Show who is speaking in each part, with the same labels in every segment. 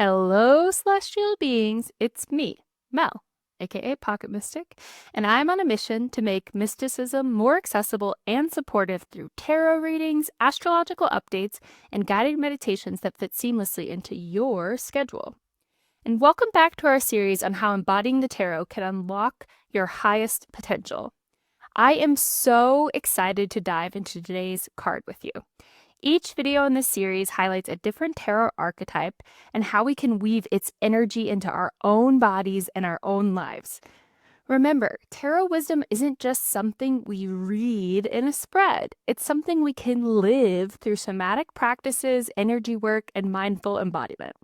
Speaker 1: Hello, celestial beings. It's me, Mel, aka Pocket Mystic, and I'm on a mission to make mysticism more accessible and supportive through tarot readings, astrological updates, and guided meditations that fit seamlessly into your schedule. And welcome back to our series on how embodying the tarot can unlock your highest potential. I am so excited to dive into today's card with you. Each video in this series highlights a different tarot archetype and how we can weave its energy into our own bodies and our own lives. Remember, tarot wisdom isn't just something we read in a spread. It's something we can live through somatic practices, energy work, and mindful embodiment.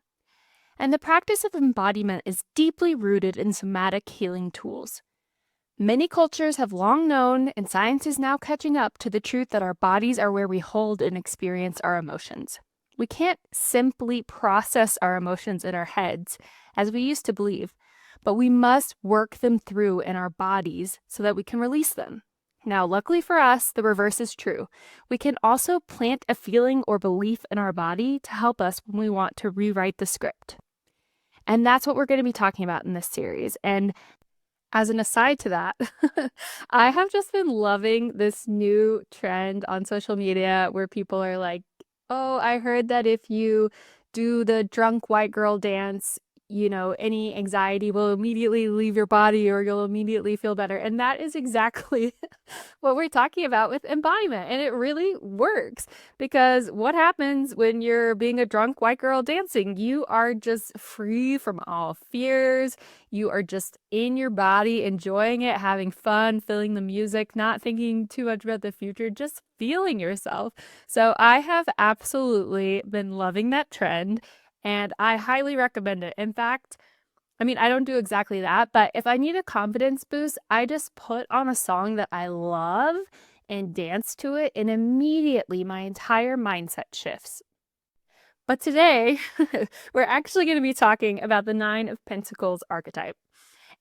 Speaker 1: And the practice of embodiment is deeply rooted in somatic healing tools. Many cultures have long known, and science is now catching up to the truth that our bodies are where we hold and experience our emotions. We can't simply process our emotions in our heads, as we used to believe, but we must work them through in our bodies so that we can release them. Now, luckily for us, the reverse is true. We can also plant a feeling or belief in our body to help us when we want to rewrite the script. And that's what we're going to be talking about in this series. And as an aside to that, I have just been loving this new trend on social media where people are like, oh, I heard that if you do the drunk white girl dance, any anxiety will immediately leave your body or you'll immediately feel better. And that is exactly what we're talking about with embodiment. And it really works because what happens when you're being a drunk white girl dancing? You are just free from all fears. You are just in your body, enjoying it, having fun, feeling the music, not thinking too much about the future, just feeling yourself. So I have absolutely been loving that trend and I highly recommend it. In fact, I don't do exactly that, but if I need a confidence boost, I just put on a song that I love and dance to it, and immediately my entire mindset shifts. But today, we're actually going to be talking about the Nine of Pentacles archetype.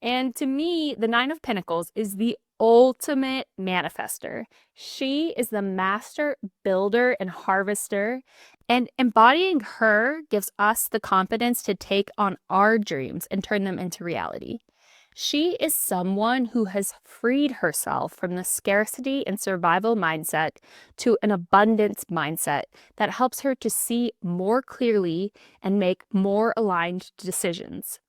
Speaker 1: And to me, the Nine of Pentacles is the ultimate manifestor. She is the master builder and harvester. And embodying her gives us the confidence to take on our dreams and turn them into reality. She is someone who has freed herself from the scarcity and survival mindset to an abundance mindset that helps her to see more clearly and make more aligned decisions.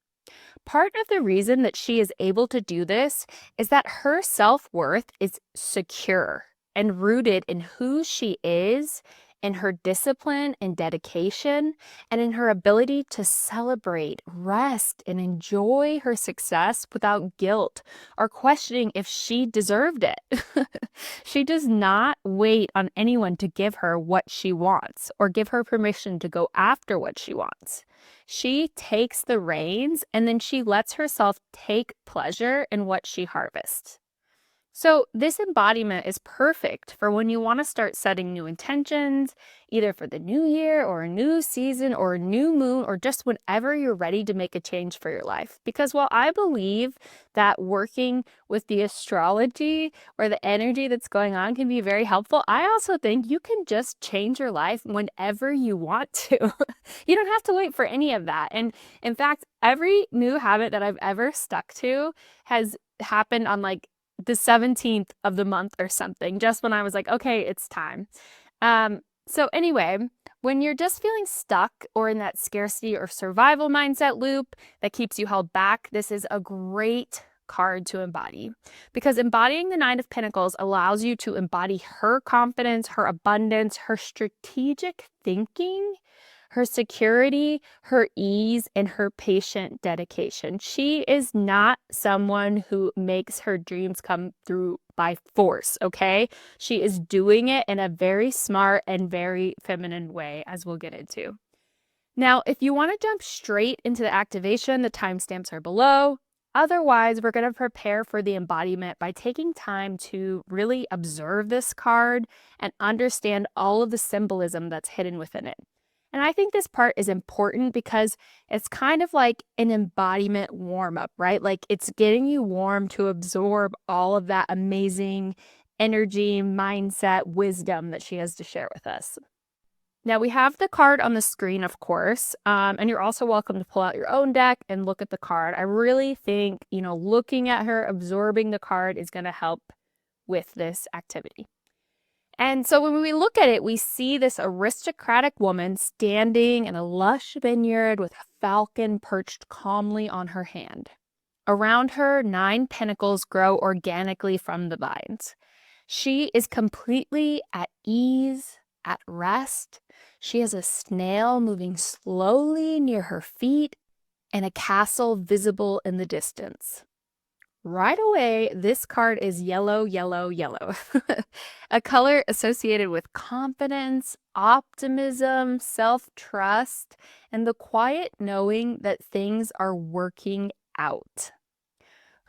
Speaker 1: Part of the reason that she is able to do this is that her self-worth is secure and rooted in who she is, in her discipline and dedication, and in her ability to celebrate, rest, and enjoy her success without guilt or questioning if she deserved it. She does not wait on anyone to give her what she wants or give her permission to go after what she wants. She takes the reins and then she lets herself take pleasure in what she harvests. So this embodiment is perfect for when you want to start setting new intentions, either for the new year or a new season or a new moon, or just whenever you're ready to make a change for your life. Because while I believe that working with the astrology or the energy that's going on can be very helpful, I also think you can just change your life whenever you want to. You don't have to wait for any of that. And in fact, every new habit that I've ever stuck to has happened on like the 17th of the month or something, just when I was like, okay, it's time. So anyway, when you're just feeling stuck or in that scarcity or survival mindset loop that keeps you held back, this is a great card to embody, because embodying the Nine of Pentacles allows you to embody her confidence, her abundance, her strategic thinking, her security, her ease, and her patient dedication. She is not someone who makes her dreams come through by force, okay? She is doing it in a very smart and very feminine way, as we'll get into. Now, if you want to jump straight into the activation, the timestamps are below. Otherwise, we're going to prepare for the embodiment by taking time to really observe this card and understand all of the symbolism that's hidden within it. And I think this part is important because it's kind of like an embodiment warm-up, right? Like it's getting you warm to absorb all of that amazing energy, mindset, wisdom that she has to share with us. Now we have the card on the screen, of course, and you're also welcome to pull out your own deck and look at the card. I really think, looking at her, absorbing the card is going to help with this activity. And so when we look at it, we see this aristocratic woman standing in a lush vineyard with a falcon perched calmly on her hand. Around her, 9 pentacles grow organically from the vines. She is completely at ease, at rest. She has a snail moving slowly near her feet and a castle visible in the distance. Right away, this card is yellow, yellow, yellow. A color associated with confidence, optimism, self-trust, and the quiet knowing that things are working out.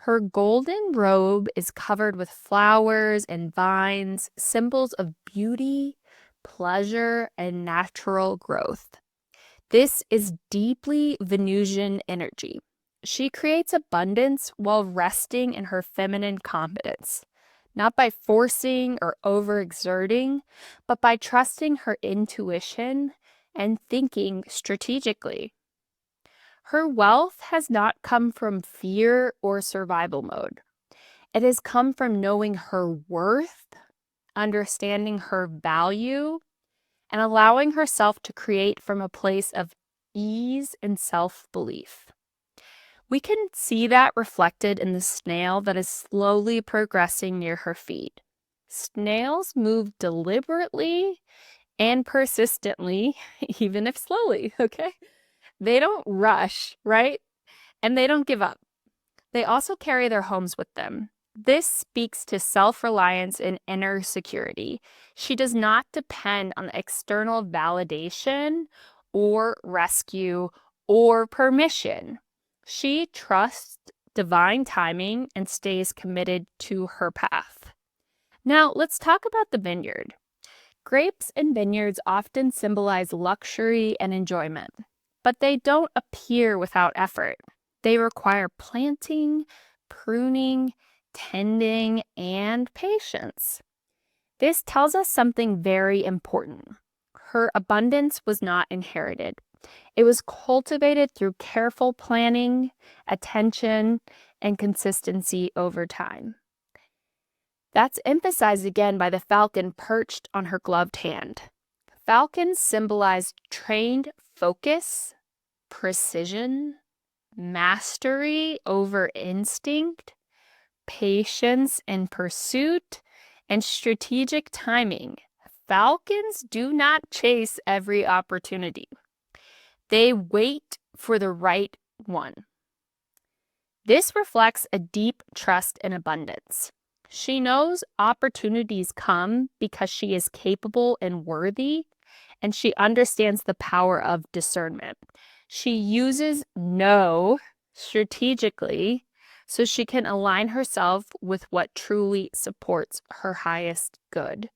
Speaker 1: Her golden robe is covered with flowers and vines, symbols of beauty, pleasure, and natural growth. This is deeply Venusian energy. She creates abundance while resting in her feminine confidence, not by forcing or overexerting, but by trusting her intuition and thinking strategically. Her wealth has not come from fear or survival mode. It has come from knowing her worth, understanding her value, and allowing herself to create from a place of ease and self-belief. We can see that reflected in the snail that is slowly progressing near her feet. Snails move deliberately and persistently, even if slowly, okay? They don't rush, right? And they don't give up. They also carry their homes with them. This speaks to self-reliance and inner security. She does not depend on external validation or rescue or permission. She trusts divine timing and stays committed to her path. Now, let's talk about the vineyard. Grapes and vineyards often symbolize luxury and enjoyment, but they don't appear without effort. They require planting, pruning, tending, and patience. This tells us something very important. Her abundance was not inherited. It was cultivated through careful planning, attention, and consistency over time. That's emphasized again by the falcon perched on her gloved hand. Falcons symbolize trained focus, precision, mastery over instinct, patience in pursuit, and strategic timing. Falcons do not chase every opportunity. They wait for the right one. This reflects a deep trust in abundance. She knows opportunities come because she is capable and worthy, and she understands the power of discernment. She uses no strategically so she can align herself with what truly supports her highest good.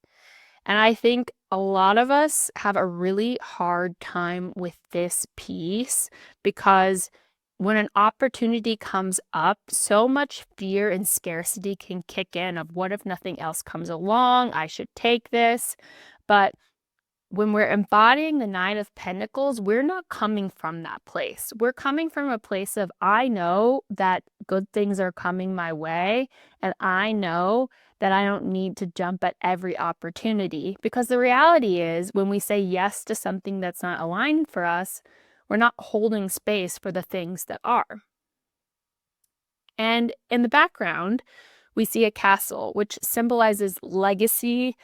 Speaker 1: And I think a lot of us have a really hard time with this piece because when an opportunity comes up, so much fear and scarcity can kick in of what if nothing else comes along? I should take this. But when we're embodying the Nine of Pentacles, we're not coming from that place. We're coming from a place of, I know that good things are coming my way, and I know that I don't need to jump at every opportunity. Because the reality is, when we say yes to something that's not aligned for us, we're not holding space for the things that are. And in the background, we see a castle, which symbolizes legacy,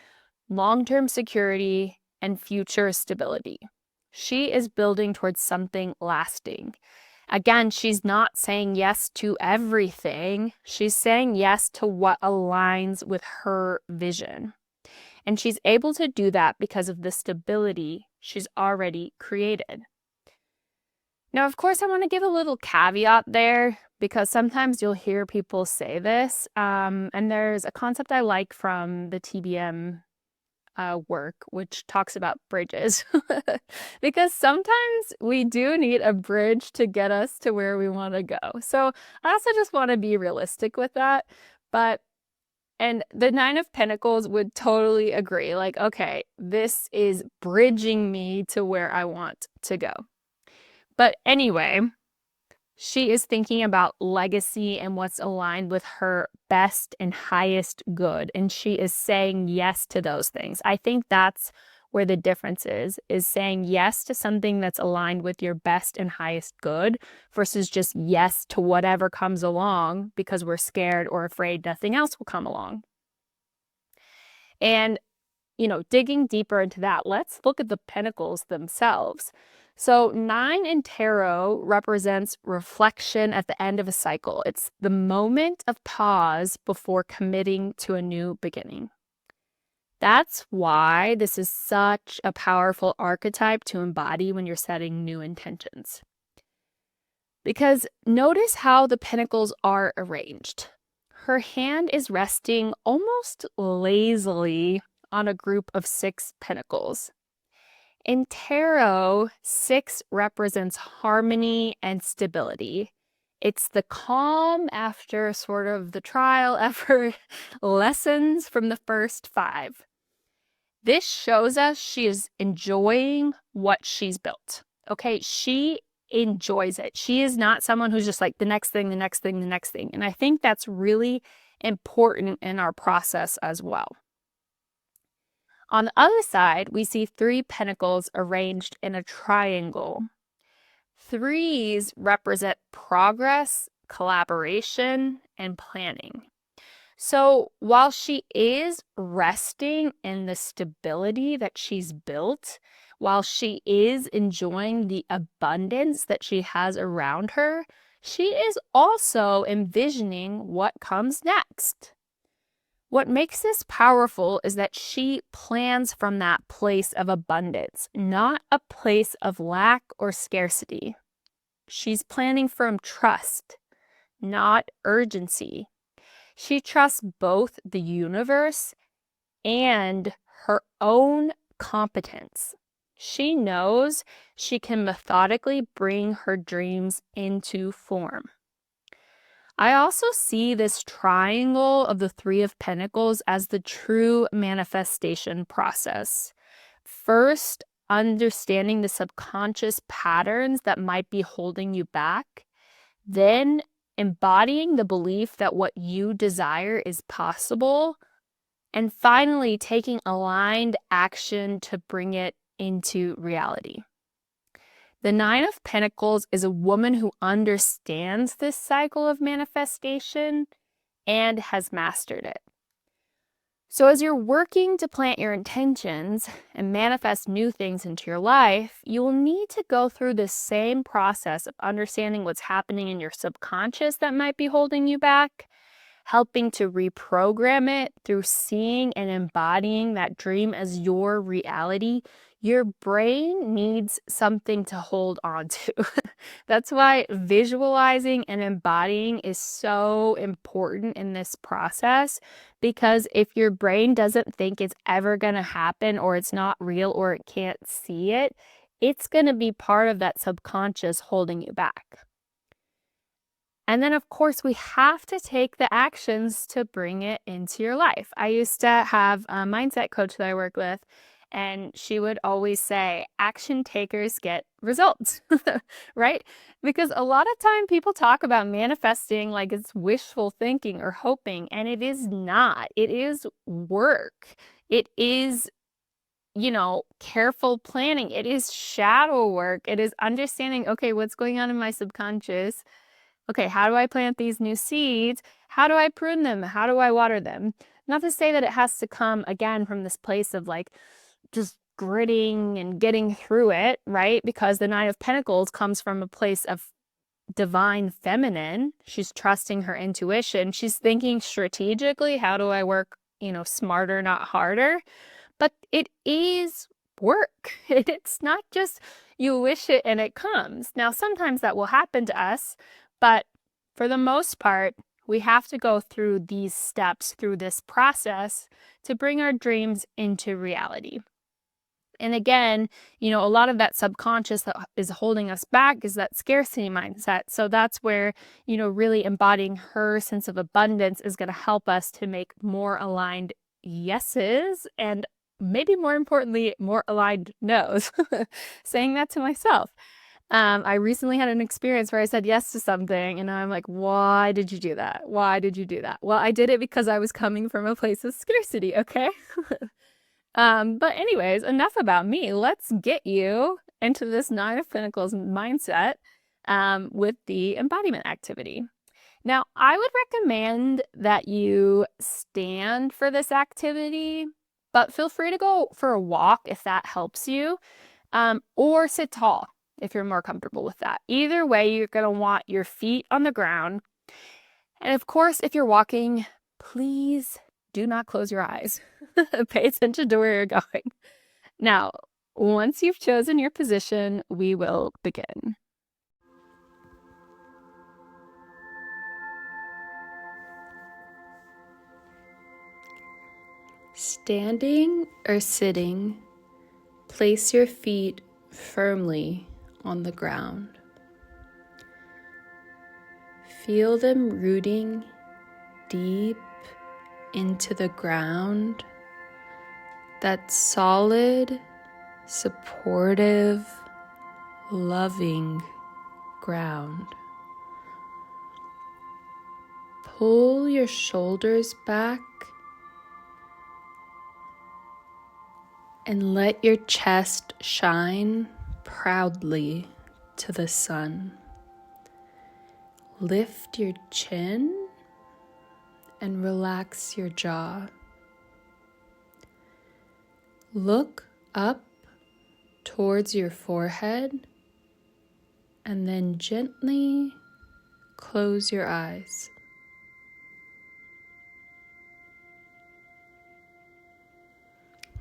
Speaker 1: long-term security, and future stability. She is building towards something lasting. Again, she's not saying yes to everything. She's saying yes to what aligns with her vision. And she's able to do that because of the stability she's already created. Now, of course, I want to give a little caveat there because sometimes you'll hear people say this. And there's a concept I like from the TBM work, which talks about bridges. Because sometimes we do need a bridge to get us to where we want to go. So I also just want to be realistic with that. But And the Nine of Pentacles would totally agree. Like, okay, this is bridging me to where I want to go. But anyway, she is thinking about legacy and what's aligned with her best and highest good. And she is saying yes to those things. I think that's where the difference is saying yes to something that's aligned with your best and highest good versus just yes to whatever comes along because we're scared or afraid nothing else will come along. And, digging deeper into that, let's look at the pentacles themselves. So 9 in tarot represents reflection at the end of a cycle. It's the moment of pause before committing to a new beginning. That's why this is such a powerful archetype to embody when you're setting new intentions. Because notice how the pentacles are arranged. Her hand is resting almost lazily on a group of 6 pentacles. In tarot, 6 represents harmony and stability. It's the calm after sort of the trial effort lessons from the first 5. This shows us she is enjoying what she's built. Okay, she enjoys it. She is not someone who's just like the next thing, the next thing, the next thing. And I think that's really important in our process as well. On the other side, we see 3 pentacles arranged in a triangle. 3s represent progress, collaboration, and planning. So while she is resting in the stability that she's built, while she is enjoying the abundance that she has around her, she is also envisioning what comes next. What makes this powerful is that she plans from that place of abundance, not a place of lack or scarcity. She's planning from trust, not urgency. She trusts both the universe and her own competence. She knows she can methodically bring her dreams into form. I also see this triangle of the 3 of Pentacles as the true manifestation process. First, understanding the subconscious patterns that might be holding you back. Then, embodying the belief that what you desire is possible. And finally, taking aligned action to bring it into reality. The 9 of Pentacles is a woman who understands this cycle of manifestation and has mastered it. So as you're working to plant your intentions and manifest new things into your life, you will need to go through this same process of understanding what's happening in your subconscious that might be holding you back, helping to reprogram it through seeing and embodying that dream as your reality. Your brain needs something to hold on to. That's why visualizing and embodying is so important in this process, because if your brain doesn't think it's ever going to happen, or it's not real, or it can't see it, it's going to be part of that subconscious holding you back. And then, of course, we have to take the actions to bring it into your life. I used to have a mindset coach that I work with, and she would always say, action takers get results, right? Because a lot of time people talk about manifesting like it's wishful thinking or hoping, and it is not. It is work. It is, careful planning. It is shadow work. It is understanding, okay, what's going on in my subconscious? Okay, how do I plant these new seeds? How do I prune them? How do I water them? Not to say that it has to come again from this place of like just gritting and getting through it, right? Because the 9 of Pentacles comes from a place of divine feminine. She's trusting her intuition. She's thinking strategically, how do I work, smarter, not harder? But it is work. It's not just you wish it and it comes. Now, sometimes that will happen to us, but for the most part, we have to go through these steps, through this process to bring our dreams into reality. And again, a lot of that subconscious that is holding us back is that scarcity mindset. So that's where, really embodying her sense of abundance is going to help us to make more aligned yeses and maybe more importantly, more aligned no's. Saying that to myself. I recently had an experience where I said yes to something and I'm like, why did you do that? Why did you do that? Well, I did it because I was coming from a place of scarcity, okay? But anyways, enough about me. Let's get you into this Nine of Pentacles mindset with the embodiment activity. Now, I would recommend that you stand for this activity, but feel free to go for a walk if that helps you, or sit tall if you're more comfortable with that. Either way, you're going to want your feet on the ground. And of course, if you're walking, please do not close your eyes. Pay attention to where you're going. Now, once you've chosen your position, we will begin. Standing or sitting, place your feet firmly on the ground. Feel them rooting deep into the ground, that solid, supportive, loving ground. Pull your shoulders back and let your chest shine proudly to the sun. Lift your chin and relax your jaw. Look up towards your forehead and then gently close your eyes.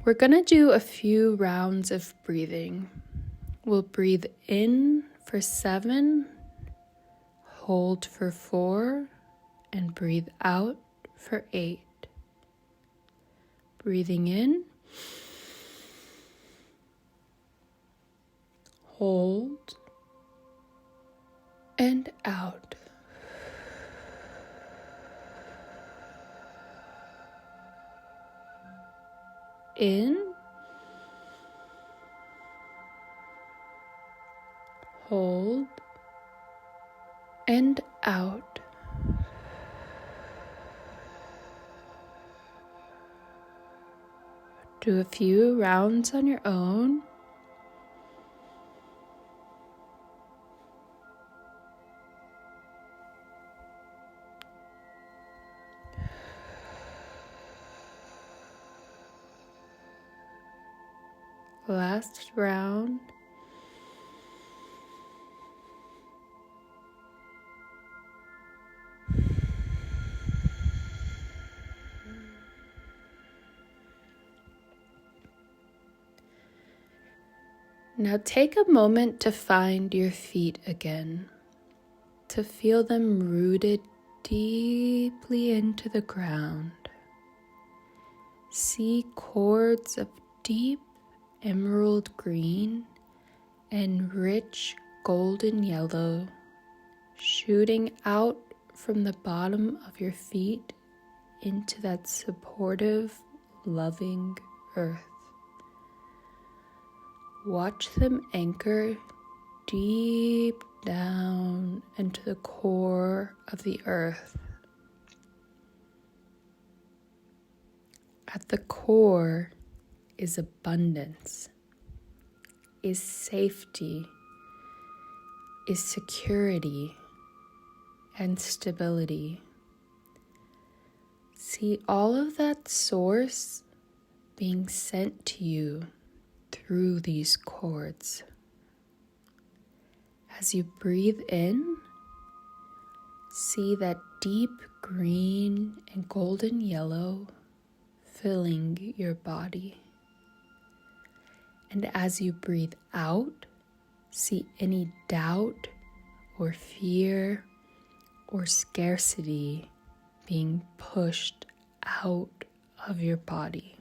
Speaker 1: We're going to do a few rounds of breathing. We'll breathe in for 7, hold for 4, and breathe out for 8. Breathing in, hold, and out. In, hold, and out. Do a few rounds on your own. Last round. Now take a moment to find your feet again, to feel them rooted deeply into the ground. See cords of deep emerald green and rich golden yellow shooting out from the bottom of your feet into that supportive, loving earth. Watch them anchor deep down into the core of the earth. At the core is abundance, is safety, is security, and stability. See all of that source being sent to you through these cords. As you breathe in, see that deep green and golden yellow filling your body. And as you breathe out, see any doubt or fear or scarcity being pushed out of your body.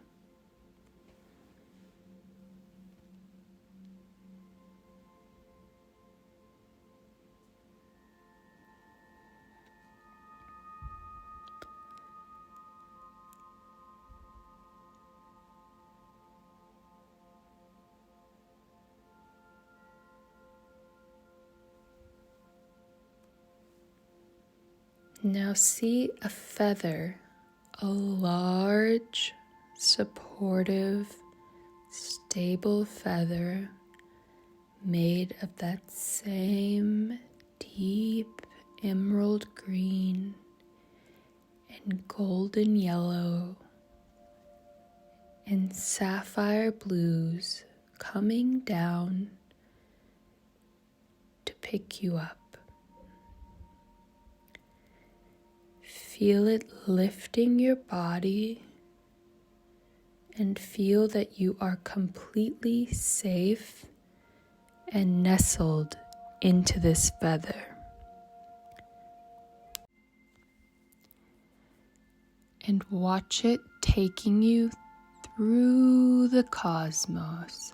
Speaker 1: Now see a feather, a large, supportive, stable feather made of that same deep emerald green and golden yellow and sapphire blues coming down to pick you up. Feel it lifting your body and feel that you are completely safe and nestled into this feather. And watch it taking you through the cosmos,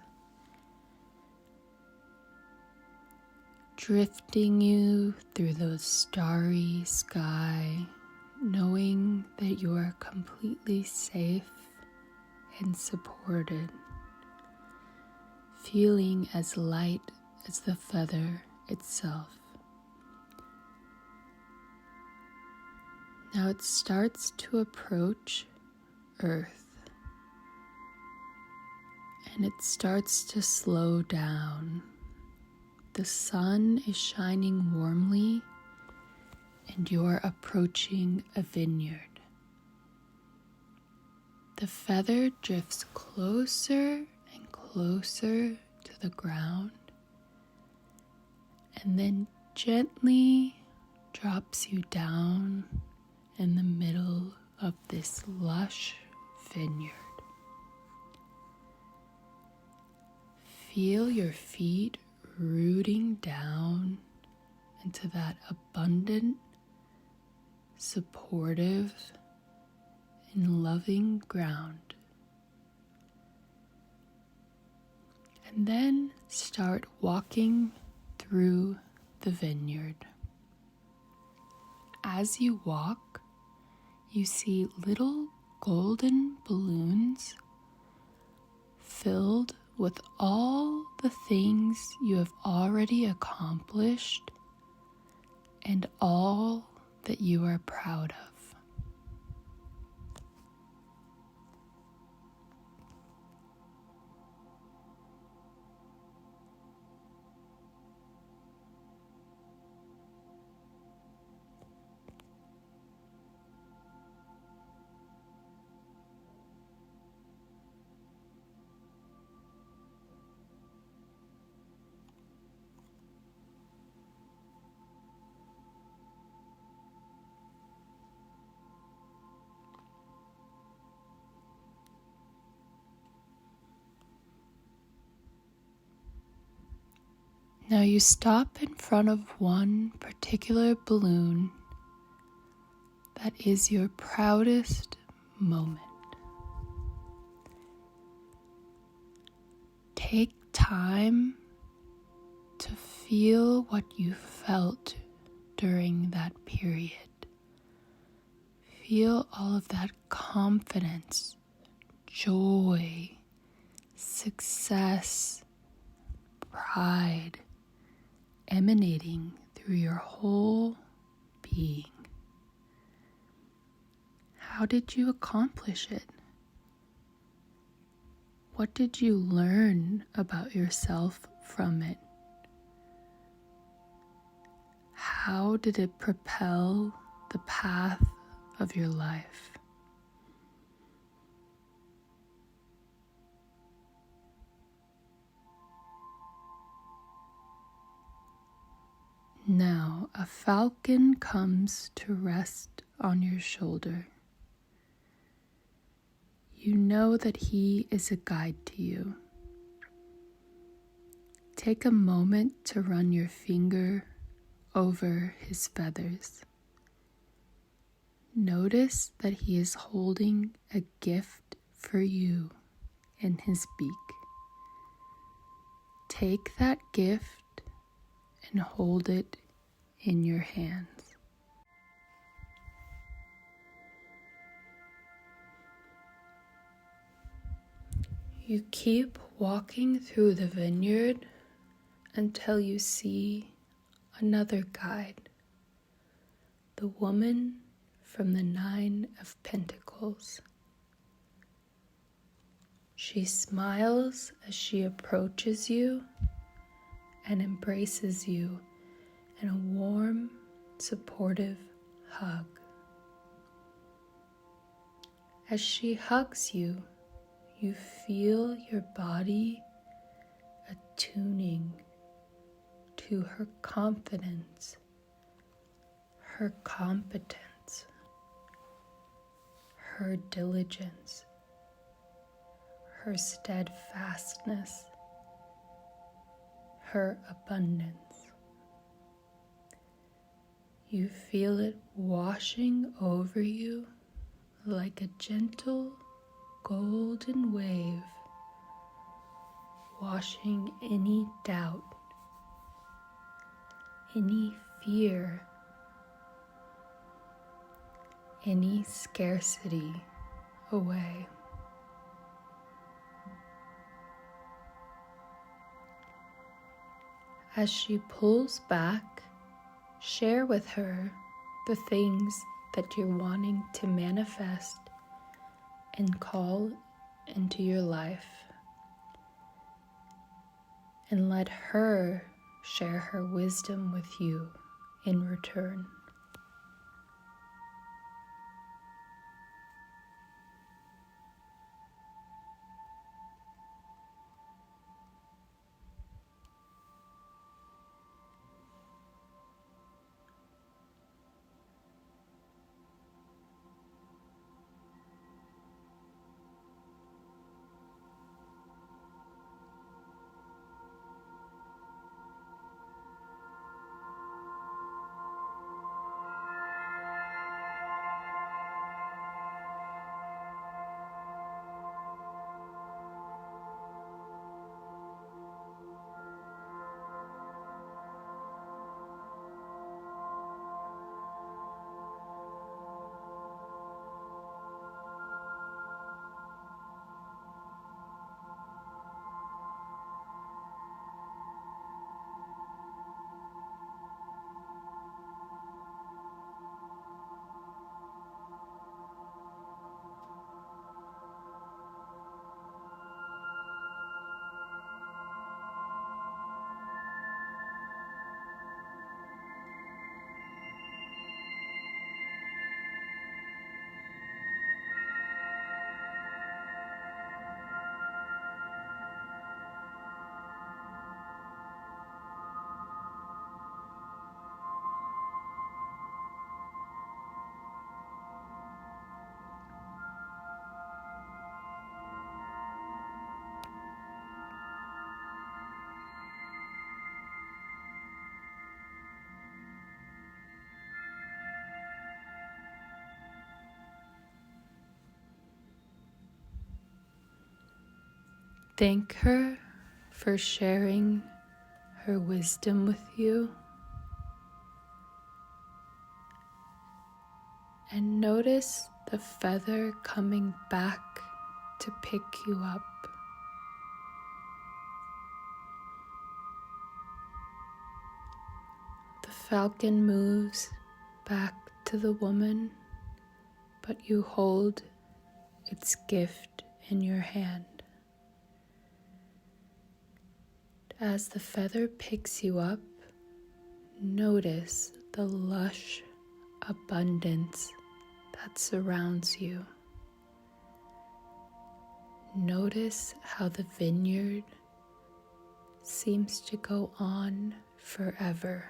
Speaker 1: drifting you through the starry sky, knowing that you are completely safe and supported, feeling as light as the feather itself. Now it starts to approach Earth, and it starts to slow down. The sun is shining warmly, and you're approaching a vineyard. The feather drifts closer and closer to the ground, and then gently drops you down in the middle of this lush vineyard. Feel your feet rooting down into that abundant, supportive, and loving ground. And then start walking through the vineyard. As you walk, you see little golden balloons filled with all the things you have already accomplished and all that you are proud of. Now you stop in front of one particular balloon that is your proudest moment. Take time to feel what you felt during that period. Feel all of that confidence, joy, success, pride, emanating through your whole being. How did you accomplish it? What did you learn about yourself from it? How did it propel the path of your life? Now, a falcon comes to rest on your shoulder. You know that he is a guide to you. Take a moment to run your finger over his feathers. Notice that he is holding a gift for you in his beak. Take that gift and hold it in your hands. You keep walking through the vineyard until you see another guide, the woman from the Nine of Pentacles. She smiles as she approaches you and embraces you in a warm, supportive hug. As she hugs you, you feel your body attuning to her confidence, her competence, her diligence, her steadfastness, her abundance. You feel it washing over you like a gentle golden wave, washing any doubt, any fear, any scarcity away. As she pulls back, share with her the things that you're wanting to manifest and call into your life. And let her share her wisdom with you in return. Thank her for sharing her wisdom with you. And notice the feather coming back to pick you up. The falcon moves back to the woman, but you hold its gift in your hand. As the feather picks you up, notice the lush abundance that surrounds you. Notice how the vineyard seems to go on forever,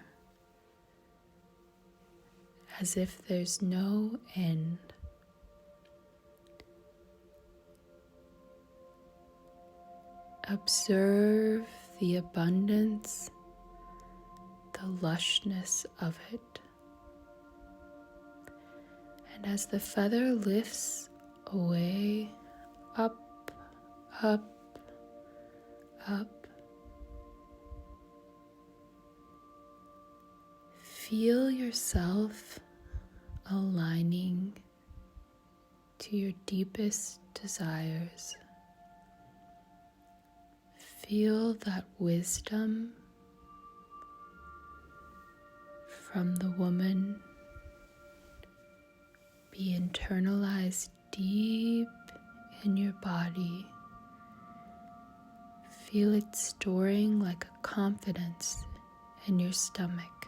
Speaker 1: as if there's no end. Observe the abundance, the lushness of it. And as the feather lifts away, up, up, up, feel yourself aligning to your deepest desires. Feel that wisdom from the woman be internalized deep in your body. Feel it storing like a confidence in your stomach.